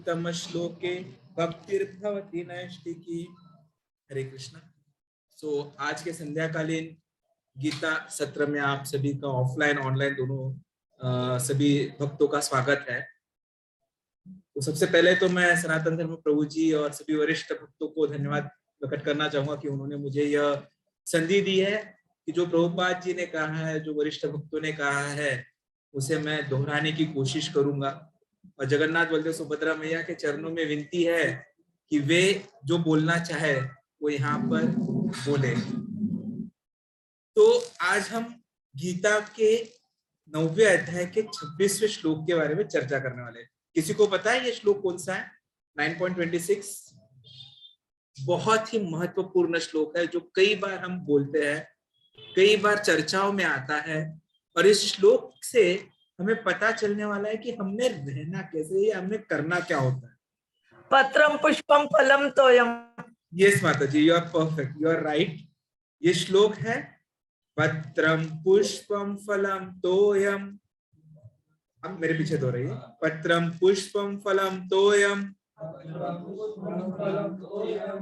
तम श्लोके भक्तिर्भवति नैष्टिकी। हरे कृष्णा। आज के संध्याकालीन गीता सत्र में आप सभी का ऑफलाइन ऑनलाइन दोनों सभी भक्तों का स्वागत है। तो सबसे पहले तो मैं सनातन धर्म प्रभु जी और सभी वरिष्ठ भक्तों को धन्यवाद प्रकट करना चाहूंगा कि उन्होंने मुझे यह संधि दी है कि जो प्रभुपाद जी ने कहा है, जो वरिष्ठ भक्तों ने कहा है, उसे मैं दोहराने की कोशिश करूंगा। और जगन्नाथ बलदेव सुभद्रा मैया के चरणों में विनती है कि वे जो बोलना चाहे वो यहाँ पर बोले। तो आज हम गीता के 9वें अध्याय के 26वें श्लोक के बारे में चर्चा करने वाले हैं। किसी को पता है ये श्लोक कौन सा है? 9.26 बहुत ही महत्वपूर्ण श्लोक है जो कई बार हम बोलते हैं, कई बार चर्चाओं में आता है। और इस श्लोक से हमें पता चलने वाला है कि हमने रहना कैसे है, हमने करना क्या होता है। पत्रम पुष्पम फलम तोयम। यस माता जी, you are perfect, you are right. ये श्लोक है पत्रम पुष्पम फलम तोयम। अब मेरे पीछे दो रही है। पत्रम पुष्पम फलम तोयम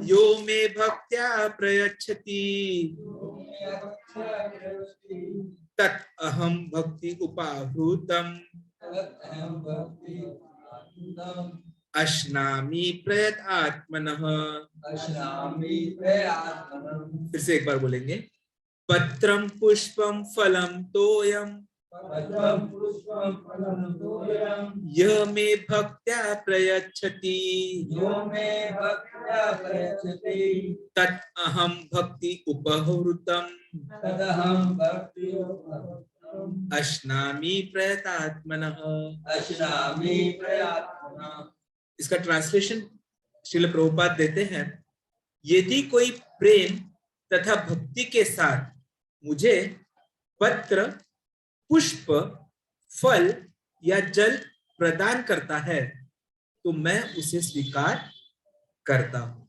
यो मे भक्त्या प्रयच्छति तत् अहम भक्ति उपाहृतम अश्नामि प्रयत आत्मनः। फिर से एक बार बोलेंगे। पत्रम पुष्पम फलम तोयम यह मे भक्त्या प्रयच्छति तत् अहम भक्ति उपहृतम अश्नामि प्रयतात्मनः। इसका ट्रांसलेशन श्रील प्रभुपाद देते हैं, यदि कोई प्रेम तथा भक्ति के साथ मुझे पत्र, पुष्प, फल या जल प्रदान करता है तो मैं उसे स्वीकार करता हूं।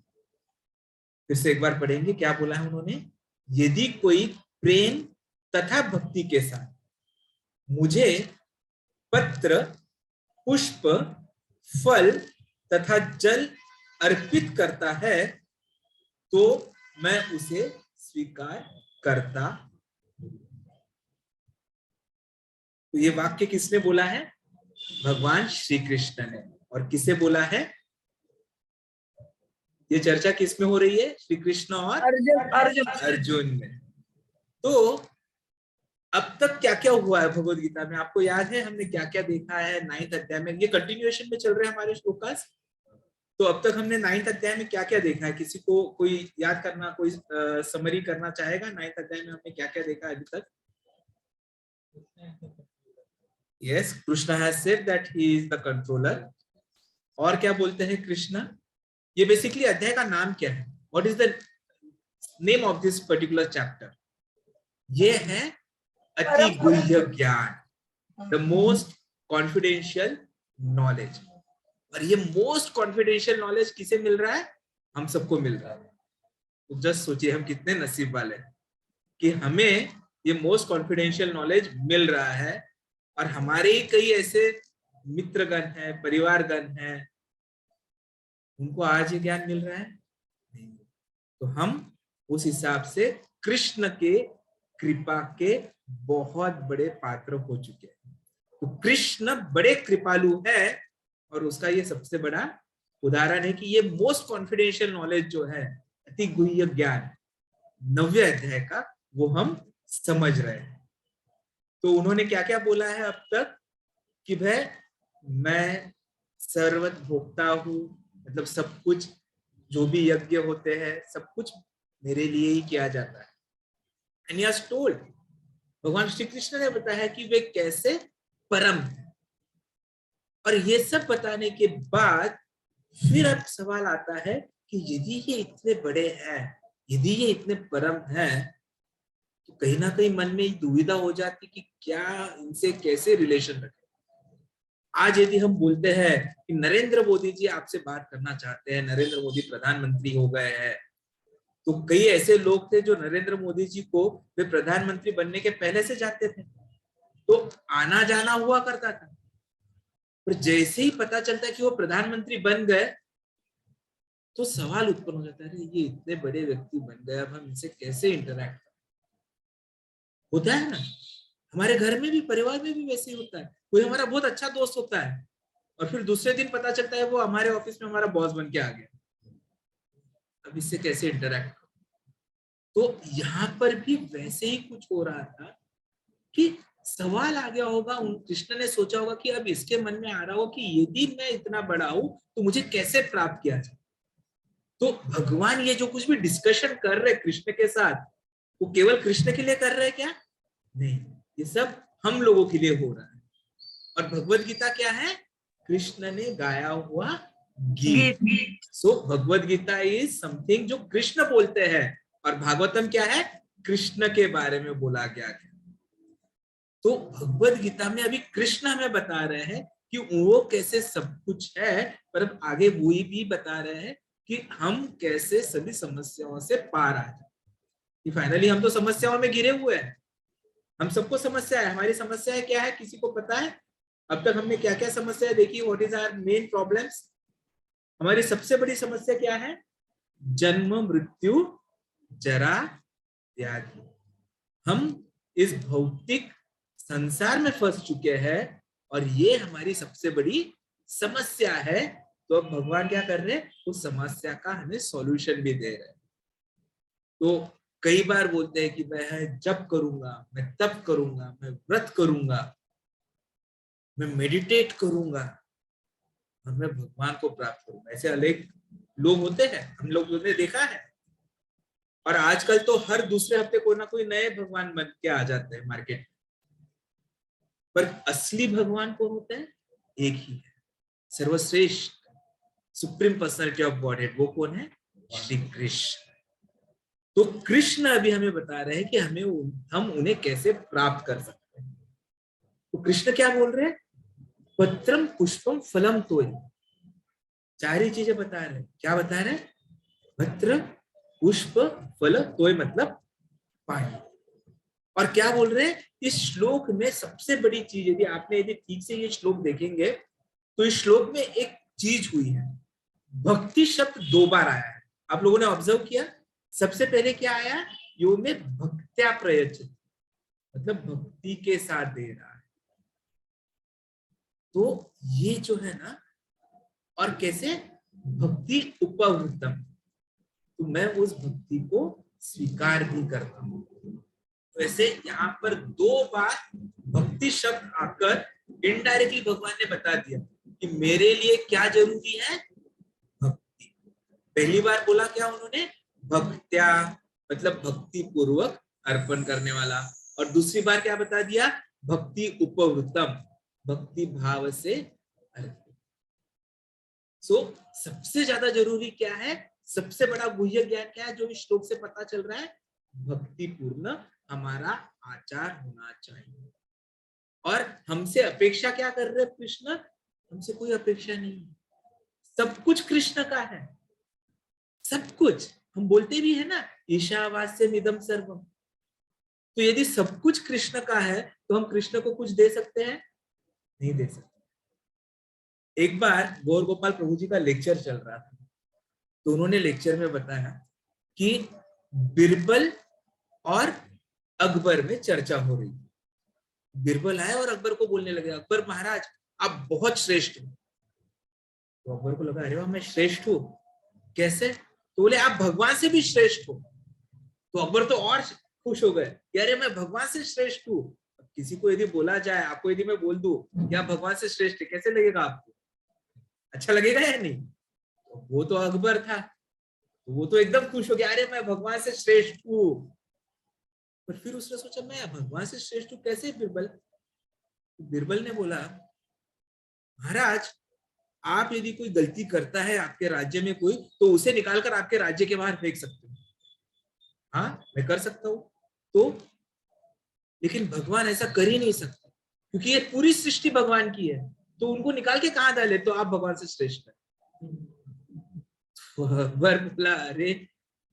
फिर से एक बार पढ़ेंगे, क्या बोला है उन्होंने? यदि कोई प्रेम तथा भक्ति के साथ मुझे पत्र, पुष्प, फल तथा जल अर्पित करता है तो मैं उसे स्वीकार करता। तो ये वाक्य किसने बोला है? भगवान श्री कृष्ण ने। और किसे बोला है? ये चर्चा किसमें हो रही है? श्री कृष्ण और अर्जुन में। तो अब तक क्या क्या हुआ है भगवद गीता में? आपको याद है हमने क्या क्या देखा है 9th अध्याय में? ये कंटिन्यूएशन में चल रहे हैं हमारे श्लोकास। तो अब तक हमने 9th अध्याय में क्या क्या देखा है? किसी को कोई याद करना, कोई समरी करना चाहेगा? 9th अध्याय में हमने क्या क्या देखा है अभी तक? Yes, Krishna has said that he is the controller. और क्या बोलते हैं कृष्ण? ये बेसिकली अध्याय का नाम क्या है? What is the name of this particular chapter? ये है अति गुह्य ज्ञान, द मोस्ट कॉन्फिडेंशियल नॉलेज। और ये मोस्ट कॉन्फिडेंशियल नॉलेज किसे मिल रहा है? हम सबको मिल रहा है। तो जस्ट सोचिए हम कितने नसीब वाले हैं कि हमें ये मोस्ट कॉन्फिडेंशियल नॉलेज मिल रहा है। और हमारे ही कई ऐसे मित्रगण हैं, परिवारगण हैं, उनको आज ये ज्ञान मिल रहा है नहीं। तो हम उस हिसाब से कृष्ण के कृपा के बहुत बड़े पात्र हो चुके हैं। तो कृष्ण बड़े कृपालु है और उसका ये सबसे बड़ा उदाहरण है कि ये मोस्ट कॉन्फिडेंशियल नॉलेज जो है, अति गुह्य ज्ञान 9वें अध्याय का, वो हम समझ रहे हैं। तो उन्होंने क्या क्या बोला है अब तक? कि भाई मैं सर्वभोक्ता हूं, मतलब सब कुछ जो भी यज्ञ होते हैं सब कुछ मेरे लिए ही किया जाता है। एंड ही हैज टोल्ड, भगवान श्री कृष्ण ने बताया कि वे कैसे परम है। और ये सब बताने के बाद फिर अब सवाल आता है कि यदि ये इतने बड़े हैं, यदि ये इतने परम हैं, तो कहीं ना कहीं मन में दुविधा हो जाती कि क्या इनसे कैसे रिलेशन रखें। आज यदि हम बोलते हैं कि नरेंद्र मोदी जी आपसे बात करना चाहते हैं, नरेंद्र मोदी प्रधानमंत्री हो गए हैं, तो कई ऐसे लोग थे जो नरेंद्र मोदी जी को वे प्रधानमंत्री बनने के पहले से जानते थे, तो आना जाना हुआ करता था। पर जैसे ही पता चलता है कि वो प्रधानमंत्री बन गए तो सवाल उत्पन्न हो जाता है, अरे ये इतने बड़े व्यक्ति बन गए, अब हम इनसे कैसे इंटरैक्ट होता है ना। हमारे घर में भी, परिवार में भी वैसे ही होता है। कोई हमारा बहुत अच्छा दोस्त होता है और फिर दूसरे दिन पता चलता है वो हमारे ऑफिस में हमारा बॉस बन के आ गया, अब इससे कैसे इंटरैक्ट। तो यहाँ पर भी वैसे ही कुछ हो रहा था कि सवाल आ गया होगा, उन कृष्ण ने सोचा होगा कि अब इसके मन में आ रहा हो कि यदि मैं इतना बड़ा हूं तो मुझे कैसे प्राप्त किया जाए। तो भगवान ये जो कुछ भी डिस्कशन कर रहे कृष्ण के साथ, वो केवल कृष्ण के लिए कर रहे हैं क्या? नहीं, ये सब हम लोगों के लिए हो रहा है। और भगवत गीता क्या है? कृष्ण ने गाया हुआ गीत। सो भगवत गीता इज समथिंग जो कृष्ण बोलते हैं, और भागवतम क्या है? कृष्ण के बारे में बोला गया है। तो भगवत गीता में अभी कृष्ण हमें बता रहे हैं कि वो कैसे सब कुछ है, पर अब आगे वो भी बता रहे हैं कि हम कैसे सभी समस्याओं से पार आ जाए। फाइनली हम तो समस्याओं में घिरे हुए हैं, हम सबको समस्या है। हमारी समस्या है क्या है, किसी को पता है? अब तक हमने क्या क्या समस्या देखी? What is our main problems? हमारी सबसे बड़ी समस्या क्या है? जन्म, मृत्यु, जरा, व्याधि। हम इस भौतिक संसार में फंस चुके हैं और ये हमारी सबसे बड़ी समस्या है। तो अब भगवान क्या कर रहे हैं? उस समस्या का हमें सॉल्यूशन भी दे रहे हैं। तो कई बार बोलते हैं कि मैं जप करूंगा, मैं तप करूंगा, मैं व्रत करूंगा, मैं मेडिटेट करूंगा और मैं भगवान को प्राप्त करूंगा। ऐसे अनेक लोग होते हैं, हम लोग ने देखा है। और आजकल तो हर दूसरे हफ्ते कोई ना कोई नए भगवान बन के आ जाते हैं मार्केट। पर असली भगवान कौन होता है? एक ही है, सर्वश्रेष्ठ सुप्रीम पर्सनालिटी ऑफ गॉडहेड। वो कौन है? श्री कृष्ण। तो कृष्ण अभी हमें बता रहे हैं कि हम उन्हें कैसे प्राप्त कर सकते हैं। तो कृष्ण क्या बोल रहे हैं? पत्रम पुष्पम फलम तोय। चार ही चीजें बता रहे हैं। क्या बता रहे हैं? पत्र, पुष्प, फल, तोय मतलब पानी। और क्या बोल रहे हैं? इस श्लोक में सबसे बड़ी चीज, यदि ठीक से ये श्लोक देखेंगे तो इस श्लोक में एक चीज हुई है। भक्ति शब्द 2 बार आया है। आप लोगों ने ऑब्जर्व किया? सबसे पहले क्या आया? यो में भक्त्या प्रयचित, मतलब भक्ति के साथ दे रहा है। तो ये जो है ना, और कैसे? भक्ति उपवृत्तम, तो मैं उस भक्ति को स्वीकार भी करता हूं। तो ऐसे यहाँ पर 2 बार भक्ति शब्द आकर इनडायरेक्टली भगवान ने बता दिया कि मेरे लिए क्या जरूरी है? भक्ति। पहली बार बोला क्या उन्होंने? भक्त्या, मतलब भक्ति पूर्वक अर्पण करने वाला। और दूसरी बार क्या बता दिया? भक्ति उपवृत्तम, भक्ति भाव से अर्पित। सो सबसे ज्यादा जरूरी क्या है? सबसे बड़ा गुह्य ज्ञान क्या है जो इस श्लोक से पता चल रहा है? भक्ति पूर्ण हमारा आचार होना चाहिए। और हमसे अपेक्षा क्या कर रहे कृष्ण? हमसे कोई अपेक्षा नहीं है, सब कुछ कृष्ण का है। सब कुछ, हम बोलते भी है ना, ईशावास्यम इदं सर्वम। तो यदि सब कुछ कृष्ण का है तो हम कृष्ण को कुछ दे सकते हैं? नहीं दे सकते। एक बार गौर गोपाल प्रभु जी का लेक्चर चल रहा था, तो उन्होंने लेक्चर में बताया कि बिरबल और अकबर में चर्चा हो रही। बिरबल आए और अकबर को बोलने लगे, अकबर महाराज आप बहुत श्रेष्ठ हो। तो अकबर को लगा, अरे वाह, मैं श्रेष्ठ हूँ? कैसे? तो बोले आप भगवान से भी श्रेष्ठ हो। तो अकबर तो और खुश हो गए, अरे मैं भगवान से श्रेष्ठ हूँ। किसी को यदि बोला जाए, आपको यदि मैं बोल दूं कि आप भगवान से श्रेष्ठ है, कैसे लगेगा आपको? अच्छा लगेगा या नहीं? तो वो तो अकबर था, तो वो तो एकदम खुश हो गया, अरे मैं भगवान से श्रेष्ठ हूँ। पर फिर उसने सोचा, मैं भगवान से श्रेष्ठ हूँ कैसे बिरबल? बिरबल ने बोला, महाराज आप यदि कोई गलती करता है आपके राज्य में कोई, तो उसे निकालकर आपके राज्य के बाहर फेंक सकते हो। हाँ, मैं कर सकता हूँ। तो लेकिन भगवान ऐसा कर ही नहीं सकता, क्योंकि ये पूरी सृष्टि भगवान की है, तो उनको निकाल के कहां डाले? तो आप भगवान से श्रेष्ठ है। तो अकबर बोला, अरे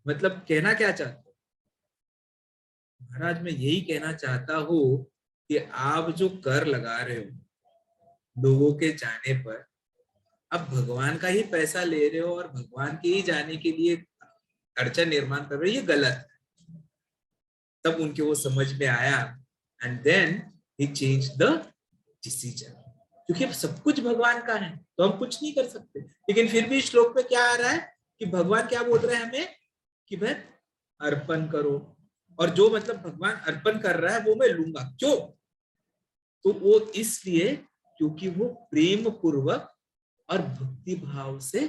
मतलब कहना क्या चाहते हो? महाराज मैं यही कहना चाहता हूँ कि आप जो कर लगा रहे हो लोगों के जाने पर अब भगवान का ही पैसा ले रहे हो और भगवान के ही जाने के लिए अड़चन निर्माण कर रहे हो, ये गलत है। तब उनके वो समझ में आया and then he change the decision, क्योंकि अब सब कुछ भगवान का है तो हम कुछ नहीं कर सकते। लेकिन फिर भी श्लोक में क्या आ रहा है कि भगवान क्या बोल रहे हैं हमें कि भाई अर्पण करो, और जो मतलब भगवान अर्पण कर रहा है वो मैं लूंगा। क्यों? तो वो इसलिए क्योंकि वो प्रेम पूर्वक और भक्ति भाव से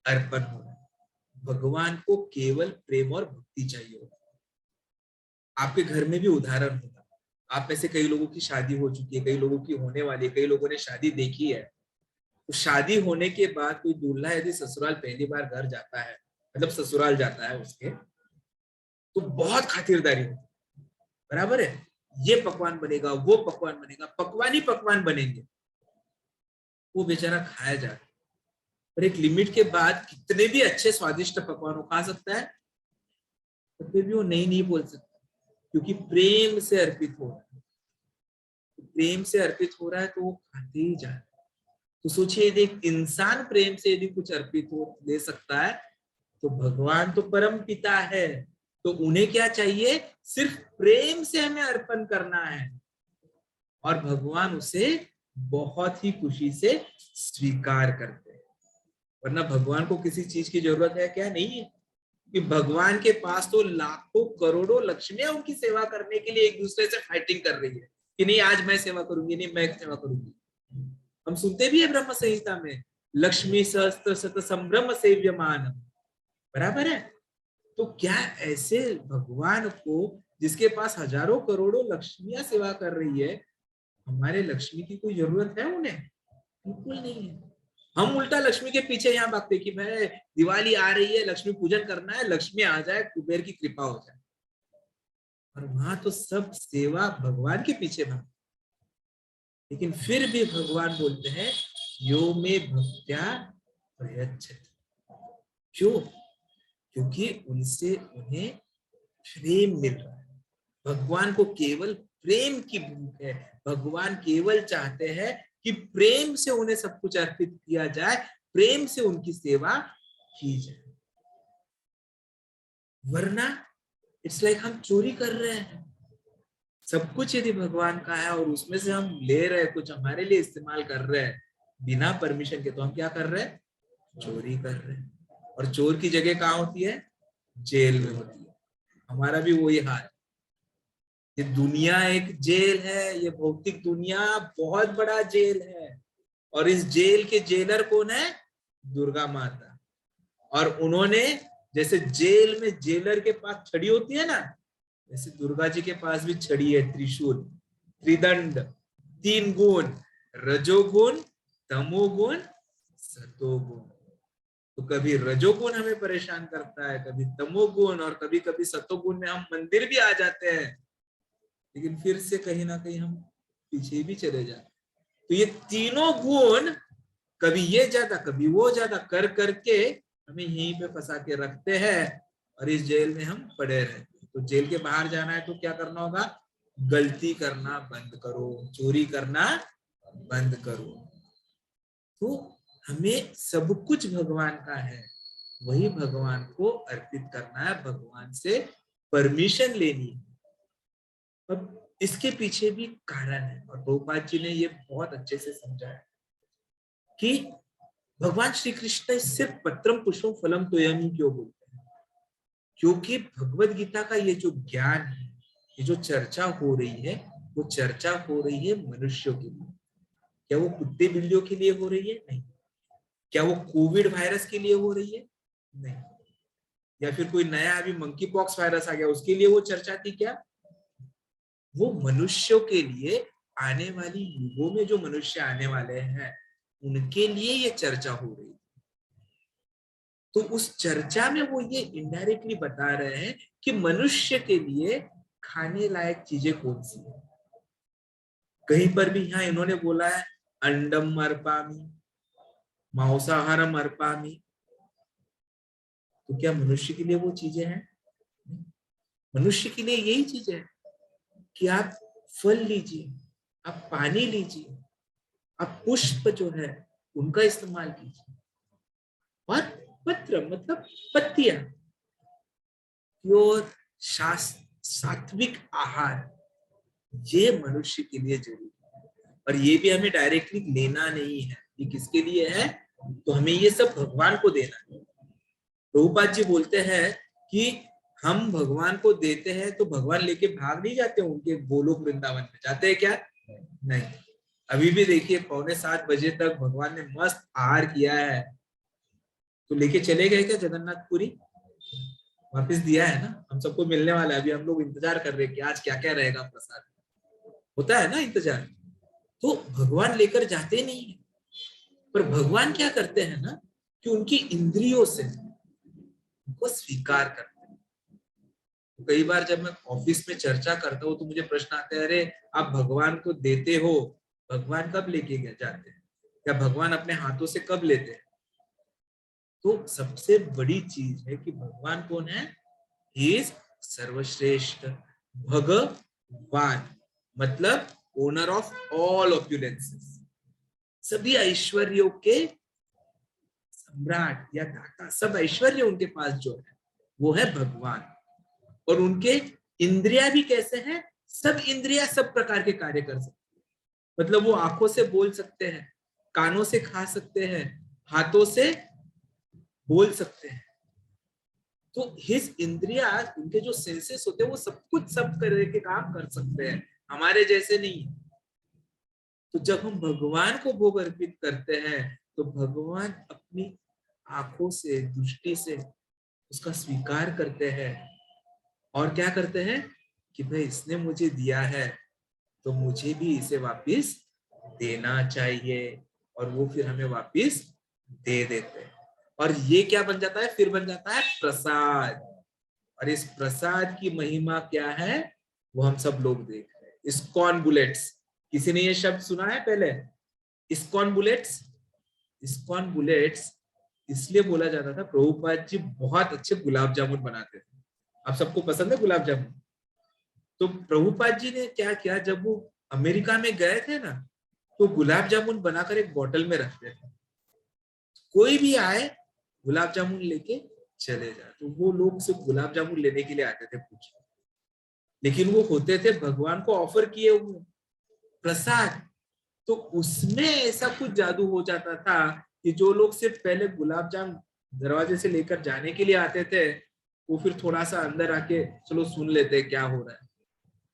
अर्पण हो रहा है। भगवान को केवल प्रेम और भक्ति चाहिए होता है। आपके घर में भी उदाहरण होगा, आप में से कई लोगों की शादी हो चुकी है, कई लोगों की होने वाली है, कई लोगों ने शादी देखी है। तो शादी होने के बाद कोई दूल्हा यदि ससुराल पहली बार घर जाता है, मतलब ससुराल जाता है उसके, तो बहुत खातिरदारी होती है, बराबर है। ये पकवान बनेगा, वो पकवान बनेगा, पकवान ही पकवान बनेंगे, वो बेचारा खाया जाता है। पर एक लिमिट के बाद कितने भी अच्छे स्वादिष्ट पकवान वो खा सकता है, तो फिर भी वो नहीं बोल सकता, क्योंकि प्रेम से अर्पित हो रहा है। तो प्रेम से अर्पित हो रहा है तो वो खाते ही जा रहा है। तो सोचिए यदि एक इंसान प्रेम से यदि कुछ अर्पित हो दे सकता है, तो भगवान तो परम पिता है, तो उन्हें क्या चाहिए? सिर्फ प्रेम से हमें अर्पण करना है और भगवान उसे बहुत ही खुशी से स्वीकार करते हैं। वरना भगवान को किसी चीज की जरूरत है क्या? नहीं है। कि भगवान के पास तो लाखों करोड़ों लक्ष्मियां उनकी सेवा करने के लिए एक दूसरे से फाइटिंग कर रही है कि नहीं आज मैं सेवा करूंगी, नहीं मैं सेवा करूंगी। हम सुनते भी है ब्रह्म संहिता में, लक्ष्मी सहस्त्र शत संभ्रम सेव्यमान, बराबर है। तो क्या ऐसे भगवान को जिसके पास हजारों करोड़ों लक्ष्मियां सेवा कर रही है, हमारे लक्ष्मी की कोई जरूरत है उन्हें? बिल्कुल नहीं है। हम उल्टा लक्ष्मी के पीछे यहाँ भागते कि भाई दिवाली आ रही है, लक्ष्मी पूजन करना है, लक्ष्मी आ जाए, कुबेर की कृपा हो जाए। और वहां तो सब सेवा भगवान के पीछे भाग, लेकिन फिर भी भगवान बोलते हैं यो में भक्त्या प्रयच्छति। क्यों? क्योंकि उनसे उन्हें प्रेम मिल रहा है। भगवान को केवल प्रेम की भूख है। भगवान केवल चाहते हैं कि प्रेम से उन्हें सब कुछ अर्पित किया जाए, प्रेम से उनकी सेवा की जाए। वरना इट्स लाइक हम चोरी कर रहे हैं। सब कुछ यदि भगवान का है और उसमें से हम ले रहे हैं, कुछ हमारे लिए इस्तेमाल कर रहे हैं बिना परमिशन के, तो हम क्या कर रहे हैं? चोरी कर रहे हैं। और चोर की जगह कहाँ होती है? जेल में होती है। हमारा भी वही हाल है। ये दुनिया एक जेल है, ये भौतिक दुनिया बहुत बड़ा जेल है, और इस जेल के जेलर कौन है? दुर्गा माता। और उन्होंने जैसे जेल में जेलर के पास छड़ी होती है ना, वैसे दुर्गा जी के पास भी छड़ी है, त्रिशूल, त्रिदंड, 3 गुण, रजोगुण, तमोगुण, सतोगुण। तो कभी रजोगुण हमें परेशान करता है, कभी तमोगुण, और कभी कभी सतोगुण में हम मंदिर भी आ जाते हैं, लेकिन फिर से कहीं ना कहीं हम पीछे भी चले जाते। तो ये तीनों गुण कभी ये ज्यादा कभी वो ज्यादा कर करके हमें यहीं पे फंसा के रखते हैं, और इस जेल में हम पड़े रहते। तो जेल के बाहर जाना है तो क्या करना होगा? गलती करना बंद करो, चोरी करना बंद करो। तो हमें सब कुछ भगवान का है, वही भगवान को अर्पित करना है, भगवान से परमिशन लेनी है। अब इसके पीछे भी कारण है, और प्रभुपाद जी ने ये बहुत अच्छे से समझाया कि भगवान श्री कृष्ण सिर्फ पत्रम पुष्पम फलम तोयम ही क्यों बोलते हैं? क्योंकि भगवत गीता का ये जो ज्ञान है, ये जो चर्चा हो रही है, वो चर्चा हो रही है मनुष्यों के लिए। क्या वो कुत्ते बिल्लियों के लिए हो रही है? नहीं। क्या वो कोविड वायरस के लिए हो रही है? नहीं। या फिर कोई नया अभी मंकी पॉक्स वायरस आ गया उसके लिए वो चर्चा थी क्या? वो मनुष्यों के लिए, आने वाली युगों में जो मनुष्य आने वाले हैं उनके लिए ये चर्चा हो रही है। तो उस चर्चा में वो ये इनडायरेक्टली बता रहे हैं कि मनुष्य के लिए खाने लायक चीजें कौन सी है। कहीं पर भी यहाँ इन्होंने बोला है अंडम अर्पामी, मांसाहारम अर्पामी। तो क्या मनुष्य के लिए वो चीजें हैं? मनुष्य के लिए यही चीजें है कि आप फल लीजिए, आप पानी लीजिए, आप पुष्प जो है उनका इस्तेमाल कीजिए, और पत्र मतलब पत्तियां, प्योर सात्विक आहार, ये मनुष्य के लिए जरूरी है। और ये भी हमें डायरेक्टली लेना नहीं है, ये किसके लिए है, तो हमें ये सब भगवान को देना है। प्रभुपाद जी बोलते हैं कि हम भगवान को देते हैं तो भगवान लेके भाग नहीं जाते उनके गोलोक वृंदावन में, जाते हैं क्या, नहीं। अभी भी देखिए 6:45 तक भगवान ने मस्त आहार किया है, तो लेके चले गए क्या जगन्नाथपुरी, वापस दिया है ना, हम सबको मिलने वाला है। अभी हम लोग इंतजार कर रहे हैं कि आज क्या क्या रहेगा प्रसाद, होता है ना इंतजार। तो भगवान लेकर जाते नहीं है, पर भगवान क्या करते हैं ना कि उनकी इंद्रियों से उनको स्वीकार करते हैं। तो कई बार जब मैं ऑफिस में चर्चा करता हूँ तो मुझे प्रश्न आते हैं, अरे आप भगवान को देते हो, भगवान कब लेके जाते हैं, या भगवान अपने हाथों से कब लेते हैं। तो सबसे बड़ी चीज है कि भगवान कौन है, ही इज सर्वश्रेष्ठ भगवान, मतलब ओनर ऑफ ऑल ऑप्युलेंसेस, सभी ऐश्वर्यों के सम्राट या दाता, सब ऐश्वर्य उनके पास जो है वो है भगवान। और उनके इंद्रिया भी कैसे हैं, सब इंद्रिया सब प्रकार के कार्य कर सकते हैं, मतलब वो आंखों से बोल सकते हैं, कानों से खा सकते हैं, हाथों से बोल सकते हैं। तो हिज इंद्रिया, उनके जो सेंसेस होते हैं वो सब कुछ सब तरह के काम कर सकते हैं, हमारे जैसे नहीं। तो जब हम भगवान को भोग अर्पित करते हैं तो भगवान अपनी आंखों से, दृष्टि से उसका स्वीकार करते हैं, और क्या करते हैं कि भाई इसने मुझे दिया है तो मुझे भी इसे वापस देना चाहिए, और वो फिर हमें वापस दे देते हैं। और ये क्या बन जाता है, फिर बन जाता है प्रसाद। और इस प्रसाद की महिमा क्या है वो हम सब लोग देख रहे हैं। इस्कॉन बुलेट्स, किसी ने ये शब्द सुना है पहले, इस्कॉन बुलेट्स। इस्कॉन बुलेट्स इसलिए बोला जाता था, प्रभुपाद जी बहुत अच्छे गुलाब जामुन बनाते थे। आप सबको पसंद है गुलाब जामुन। तो प्रभुपाद जी ने क्या किया, जब वो अमेरिका में गए थे ना, तो गुलाब जामुन बनाकर एक बोतल में रखते थे, कोई भी आए गुलाब जामुन लेके चले जाए। तो वो लोग सिर्फ गुलाब जामुन लेने के लिए आते थे पूछे, लेकिन वो होते थे भगवान को ऑफर किए हुए प्रसाद। तो उसमें ऐसा कुछ जादू हो जाता था कि जो लोग सिर्फ पहले गुलाब जामुन दरवाजे से लेकर जाने के लिए आते थे, वो फिर थोड़ा सा अंदर आके चलो सुन लेते क्या हो रहा है,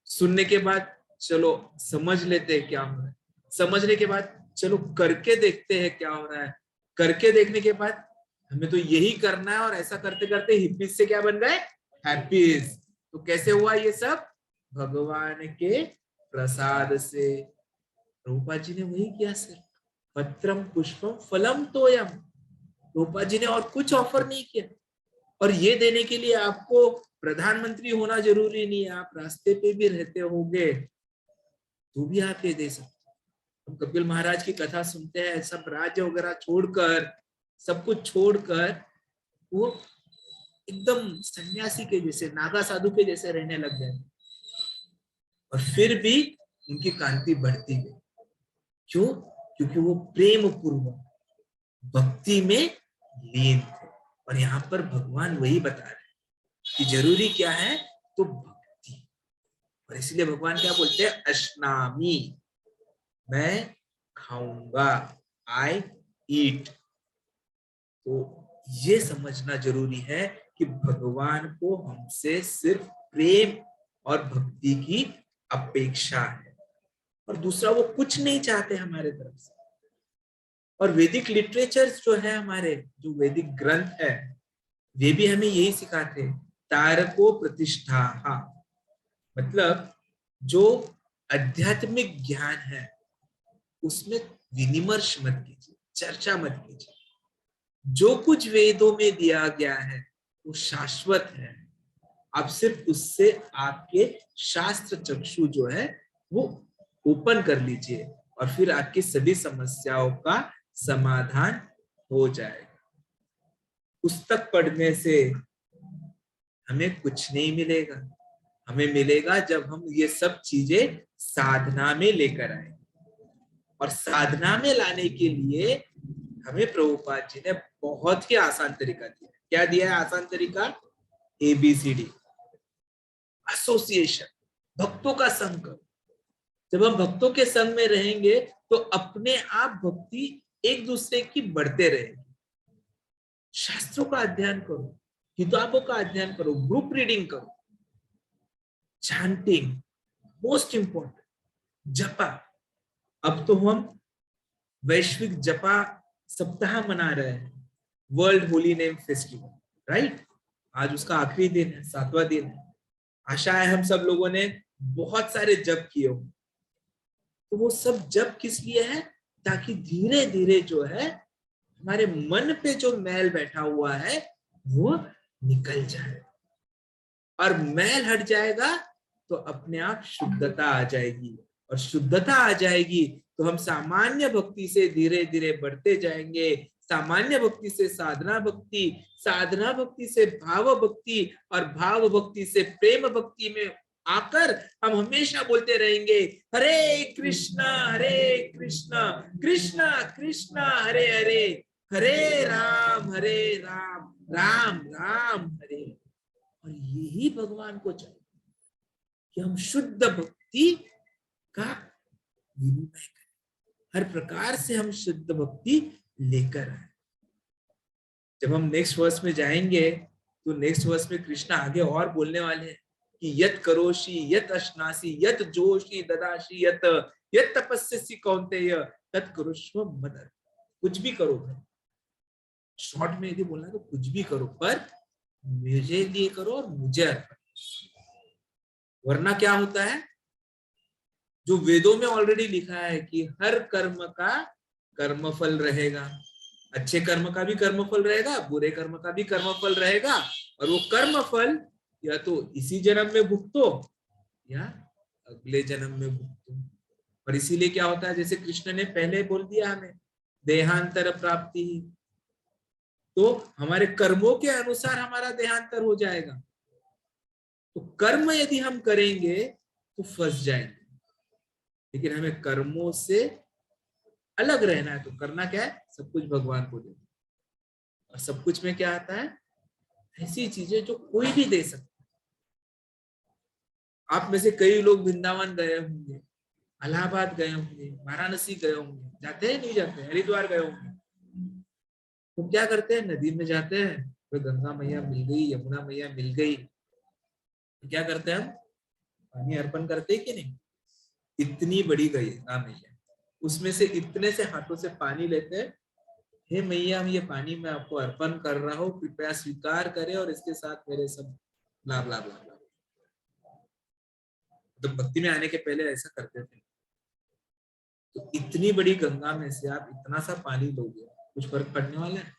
सुनने के बाद चलो समझ लेते हैं क्या हो रहा है, समझने के बाद चलो करके देखते हैं क्या हो रहा है, करके देखने के बाद हमें तो यही करना है, और ऐसा करते करते हिप्पीज से क्या बन गए, हैप्पीज। तो कैसे हुआ ये सब, भगवान के प्रसाद से। रूपा जी ने वही किया, सिर्फ पत्रम पुष्पम फलम तोयम। रूपा जी ने और कुछ ऑफर नहीं किया। और ये देने के लिए आपको प्रधानमंत्री होना जरूरी नहीं है, आप रास्ते पे भी रहते होंगे तो भी आप ये दे सकते। हम कपिल महाराज की कथा सुनते हैं, सब राज्य वगैरह छोड़कर, सब कुछ छोड़कर वो एकदम सन्यासी के जैसे, नागा साधु के जैसे रहने लग गए, और फिर भी उनकी कांति बढ़ती गई। क्यों, क्योंकि वो प्रेम पूर्वक भक्ति में लीन थे। और यहाँ पर भगवान वही बता रहे हैं कि जरूरी क्या है, तो भक्ति। और इसलिए भगवान क्या बोलते हैं, अश्नामी, मैं खाऊंगा, आई ईट। तो ये समझना जरूरी है कि भगवान को हमसे सिर्फ प्रेम और भक्ति की अपेक्षा है, और दूसरा वो कुछ नहीं चाहते हमारे तरफ से। और वैदिक लिटरेचर जो है, हमारे जो वैदिक ग्रंथ है, वे भी हमें यही सिखाते हैं, तारको प्रतिष्ठा, मतलब जो आध्यात्मिक ज्ञान है उसमें विनिमर्श मत कीजिए, चर्चा मत कीजिए। जो कुछ वेदों में दिया गया है वो शाश्वत है, आप सिर्फ उससे आपके शास्त्र चक्षु जो है वो ओपन कर लीजिए, और फिर आपकी सभी समस्याओं का समाधान हो जाएगा। पुस्तक पढ़ने से हमें कुछ नहीं मिलेगा, हमें मिलेगा जब हम ये सब चीजें साधना में लेकर आए। और साधना में लाने के लिए हमें प्रभुपाद जी ने बहुत ही आसान तरीका दिया। क्या दिया है आसान तरीका? ABCD, एसोसिएशन, भक्तों का संग करो। जब हम भक्तों के संग में रहेंगे तो अपने आप भक्ति एक दूसरे की बढ़ते रहेगी। शास्त्रों का अध्ययन करो, किताबों का अध्ययन करो, ग्रुप रीडिंग करो, चैंटिंग, मोस्ट इंपोर्टेंट, जपा। अब तो हम वैश्विक जपा सप्ताह मना रहे हैं, world holy name festival, right? आज उसका आखिरी दिन है, 7वां दिन है। आशा है हम सब लोगों ने बहुत सारे जप किए हो। तो वो सब जप किस लिए है? ताकि धीरे धीरे जो है हमारे मन पे जो मैल बैठा हुआ है वो निकल जाए, और मैल हट जाएगा तो अपने आप शुद्धता आ जाएगी, और शुद्धता आ जाएगी तो हम सामान्य भक्ति से धीरे धीरे बढ़ते जाएंगे। सामान्य भक्ति से साधना भक्ति, साधना भक्ति से भाव भक्ति, और भाव भक्ति से प्रेम भक्ति में आकर हम हमेशा बोलते रहेंगे हरे कृष्णा कृष्णा कृष्णा हरे हरे, हरे राम राम राम हरे। और यही भगवान को चाहिए कि हम शुद्ध भक्ति का विनिमय करें, हर प्रकार से हम शुद्ध भक्ति लेकर आए। जब हम नेक्स्ट वर्स में जाएंगे तो नेक्स्ट वर्स में कृष्ण आगे और बोलने वाले हैं कि यत करोषि यत अश्नासी यत जोशी ददाशी यत यत तपस्यसि कौन्तेय तत् कुरुष्व मदर्थ। कुछ भी करो भाई, शॉर्ट में यदि बोलना तो कुछ भी करो, पर मुझे लिए करो और मुझे अर्पण। वरना क्या होता है, जो वेदों में ऑलरेडी लिखा है कि हर कर्म का कर्मफल रहेगा, अच्छे कर्म का भी कर्मफल रहेगा, बुरे कर्म का भी कर्मफल रहेगा, और वो कर्मफल या तो इसी जन्म में भुगतो या अगले जन्म में भुगतो। और इसीलिए क्या होता है, जैसे कृष्ण ने पहले बोल दिया हमें देहांतर प्राप्ति ही, तो हमारे कर्मों के अनुसार हमारा देहांतर हो जाएगा। तो कर्म यदि हम करेंगे तो फंस जाएंगे, लेकिन हमें कर्मों से अलग रहना है। तो करना क्या है, सब कुछ भगवान को देना। और सब कुछ में क्या आता है, ऐसी चीजें जो कोई भी दे सकता है। आप में से कई लोग वृंदावन गए होंगे, इलाहाबाद गए होंगे, वाराणसी गए होंगे, जाते हैं नहीं जाते, हरिद्वार गए होंगे। तो क्या करते हैं, नदी में जाते हैं, तो गंगा मैया मिल गई, यमुना मैया मिल गई, तो क्या करते हैं, हम पानी अर्पण करते हैं कि नहीं? इतनी बड़ी गंगा मैया, उसमें से इतने से हाथों से पानी लेते हैं, हे मैया ये पानी मैं आपको अर्पण कर रहा हूँ, कृपया स्वीकार करें और इसके साथ मेरे सब ब्ला ब्ला ब्ला ब्ला। तो भक्ति में आने के पहले ऐसा करते थे। तो इतनी बड़ी गंगा में से आप इतना सा पानी लोगे, कुछ फर्क पड़ने वाला है?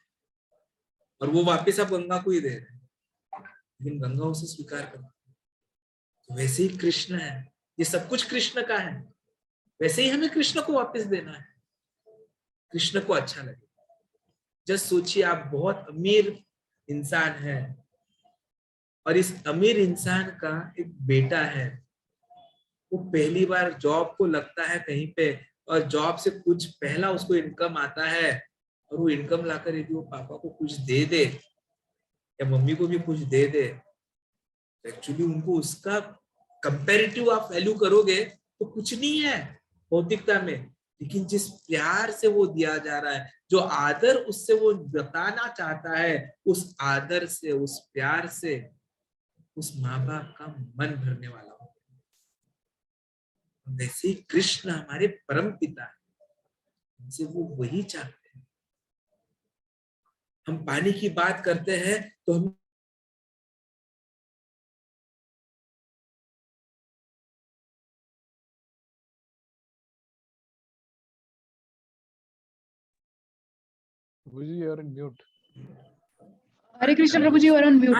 और वो वापस आप गंगा को ही दे रहे हैं, लेकिन गंगा उसे स्वीकार करती है। तो वैसे ही कृष्ण है, ये सब कुछ कृष्ण का है, वैसे ही हमें कृष्ण को वापस देना है, कृष्ण को अच्छा लगे। जस्ट सोचिए, आप बहुत अमीर इंसान है और इस अमीर इंसान का एक बेटा है, वो पहली बार जॉब को लगता है कहीं पे, और जॉब से कुछ पहला उसको इनकम आता है, और वो इनकम लाकर यदि वो पापा को कुछ दे दे या मम्मी को भी कुछ दे दे, एक्चुअली उनको उसका कंपैरेटिव आप वैल्यू करोगे तो कुछ नहीं है भौतिकता में, लेकिन जिस प्यार से वो दिया जा रहा है, जो आदर उससे वो बताना चाहता है, उस आदर से, उस प्यार से उस माँ बाप का मन भरने वाला हो। वैसे ही कृष्ण हमारे परम पिता है, हमसे वो वही चाहते हैं। हम पानी की बात करते हैं तो हम Prabhuji, you are in mute. Hare Krishna प्रभु जी, आर ऑन म्यूट।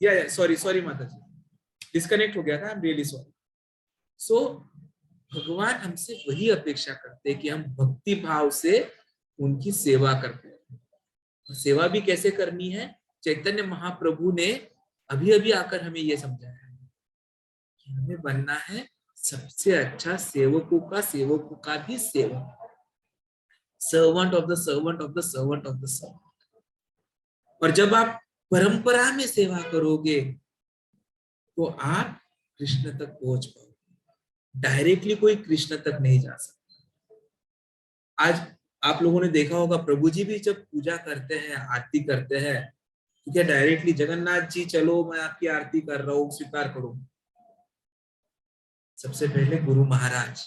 या सॉरी माता जी, डिस्कनेक्ट हो गया था, I am really sorry. So भगवान हमसे वही अपेक्षा करते हैं कि हम भक्ति भाव से उनकी सेवा करते हैं। सेवा भी कैसे करनी है, चैतन्य महाप्रभु ने अभी अभी आकर हमें यह समझाया है कि हमें बनना है सबसे अच्छा सेवकों का भी सेवक। Servant of the servant of the servant of the servant. और जब आप परंपरा में सेवा करोगे तो आप कृष्ण तक पहुंच पाओगे। डायरेक्टली कोई कृष्ण तक नहीं जा सकता। आज आप लोगों ने देखा होगा प्रभु जी भी जब पूजा करते हैं, आरती करते हैं, तो क्या डायरेक्टली जगन्नाथ जी चलो मैं आपकी आरती कर रहा हूं स्वीकार करो? सबसे पहले गुरु महाराज,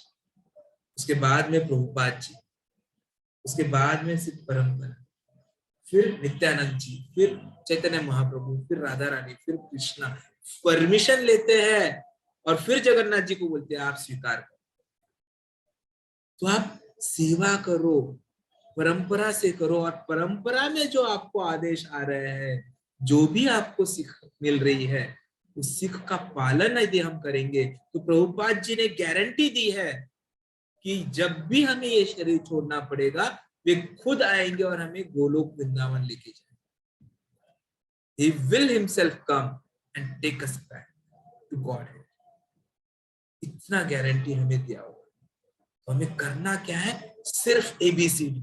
उसके बाद में प्रभुपाद जी, उसके बाद में सिद्ध परंपरा, फिर नित्यानंद जी, फिर चैतन्य महाप्रभु, फिर राधा रानी, फिर कृष्णा परमिशन लेते हैं और फिर जगन्नाथ जी को बोलते हैं आप स्वीकार करो। तो आप सेवा करो, परंपरा से करो, और परंपरा में जो आपको आदेश आ रहे हैं, जो भी आपको सीख मिल रही है, उस सीख का पालन यदि हम करेंगे तो प्रभुपाद जी ने गारंटी दी है कि जब भी हमें ये शरीर छोड़ना पड़ेगा वे खुद आएंगे और हमें गोलोक वृंदावन लेके जाएंगे। He will himself come and take us back to Godhead। इतना गारंटी हमें दिया हुआ। तो हमें करना क्या है? सिर्फ ABCD,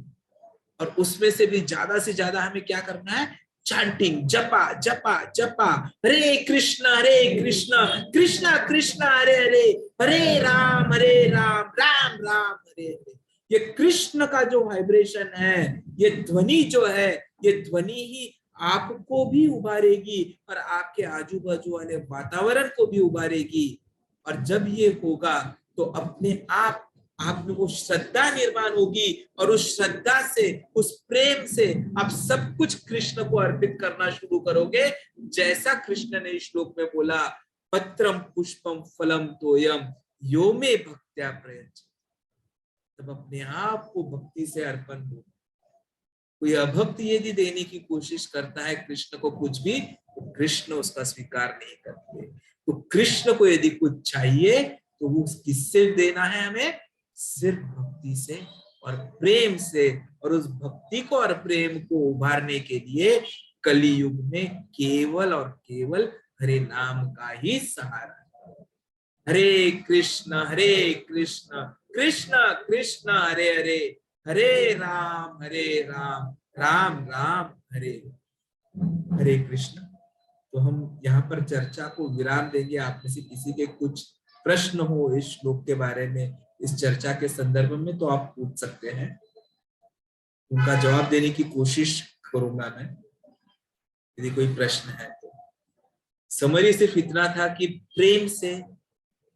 और उसमें से भी ज्यादा से ज्यादा हमें क्या करना है? चैंटिंग, जपा जपा जपा, हरे कृष्णा कृष्णा कृष्णा हरे हरे, हरे राम राम राम हरे हरे। ये कृष्ण का जो वाइब्रेशन है, ये ध्वनि जो है, ये ध्वनि ही आपको भी उभारेगी और आपके आजू बाजू वाले वातावरण को भी उभारेगी। और जब ये होगा तो अपने आप में वो श्रद्धा निर्माण होगी, और उस श्रद्धा से, उस प्रेम से आप सब कुछ कृष्ण को अर्पित करना शुरू करोगे। जैसा कृष्ण ने इस श्लोक में बोला, पत्रम पुष्पम फलम तोयम यो मे भक्त्या प्रयच्छ। तब अपने आप को भक्ति से अर्पण हो। कोई अभक्त यदि देने की कोशिश करता है कृष्ण को कुछ भी, तो कृष्ण उसका स्वीकार नहीं करते। तो कृष्ण को यदि कुछ चाहिए तो वो किससे देना है? हमें सिर्फ भक्ति से और प्रेम से। और उस भक्ति को और प्रेम को उभारने के लिए कलियुग में केवल और केवल हरे नाम का ही सहारा है। हरे कृष्ण कृष्ण कृष्ण हरे हरे, हरे राम राम राम हरे हरे कृष्ण। तो हम यहाँ पर चर्चा को विराम देंगे। आप में से किसी के कुछ प्रश्न हो इस श्लोक के बारे में, इस चर्चा के संदर्भ में, तो आप पूछ सकते हैं। उनका जवाब देने की कोशिश करूंगा मैं, यदि कोई प्रश्न है तो। समरी सिर्फ इतना था कि प्रेम से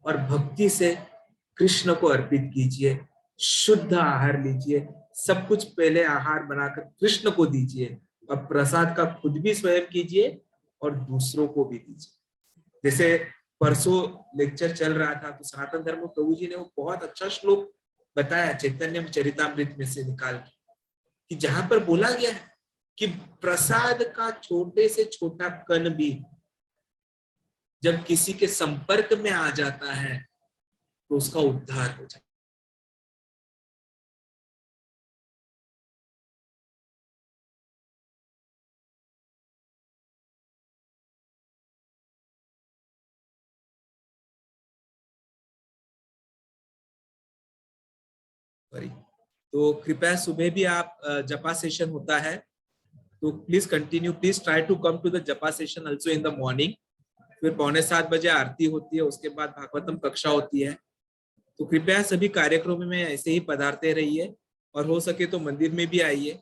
और भक्ति से कृष्ण को अर्पित कीजिए, शुद्ध आहार लीजिए, सब कुछ पहले आहार बनाकर कृष्ण को दीजिए, और प्रसाद का खुद भी स्वयं कीजिए और दूसरों को भी दीजिए। जैसे परसों लेक्चर चल रहा था तो सनातन धर्म प्रभु जी ने वो बहुत अच्छा श्लोक बताया चैतन्य चरितामृत में से निकाल के, कि जहां पर बोला गया है कि प्रसाद का छोटे से छोटा कण भी जब किसी के संपर्क में आ जाता है तो उसका उद्धार हो जाता है। तो कृपया सुबह भी आप जपा सेशन होता है तो please continue, please try to come to the japa session also in the morning. फिर 6:45 बजे आरती होती है, उसके बाद भागवतम कक्षा होती है। तो कृपया सभी कार्यक्रमों में ऐसे ही पधारते रहिए, और हो सके तो मंदिर में भी आइए।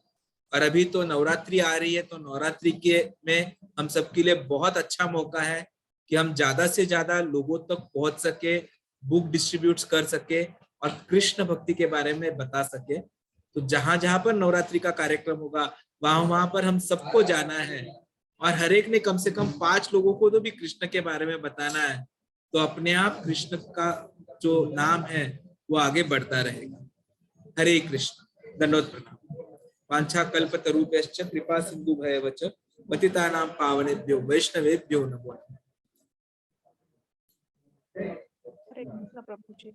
और अभी तो नवरात्रि आ रही है, तो नवरात्रि के में हम सबके लिए बहुत अच्छा मौका है कि हम ज्यादा से ज्यादा लोगों तक पहुंच सके, बुक डिस्ट्रीब्यूट कर सके और कृष्ण भक्ति के बारे में बता सके। तो जहां जहां पर नवरात्रि का कार्यक्रम होगा वहां पर हम सबको जाना है, और हर एक ने कम से कम 5 लोगों को तो भी कृष्ण के बारे में बताना है। तो अपने आप कृष्ण का जो नाम है वो आगे बढ़ता रहेगा। हरे कृष्ण। दंडवत प्रणाम। वांछा कल्पतरुभ्यश्च कृपा सिन्धुभ्येव च पतितानां पावनेभ्यो वैष्णवेभ्यो नमो नमः। हरे कृष्ण प्रभु जी।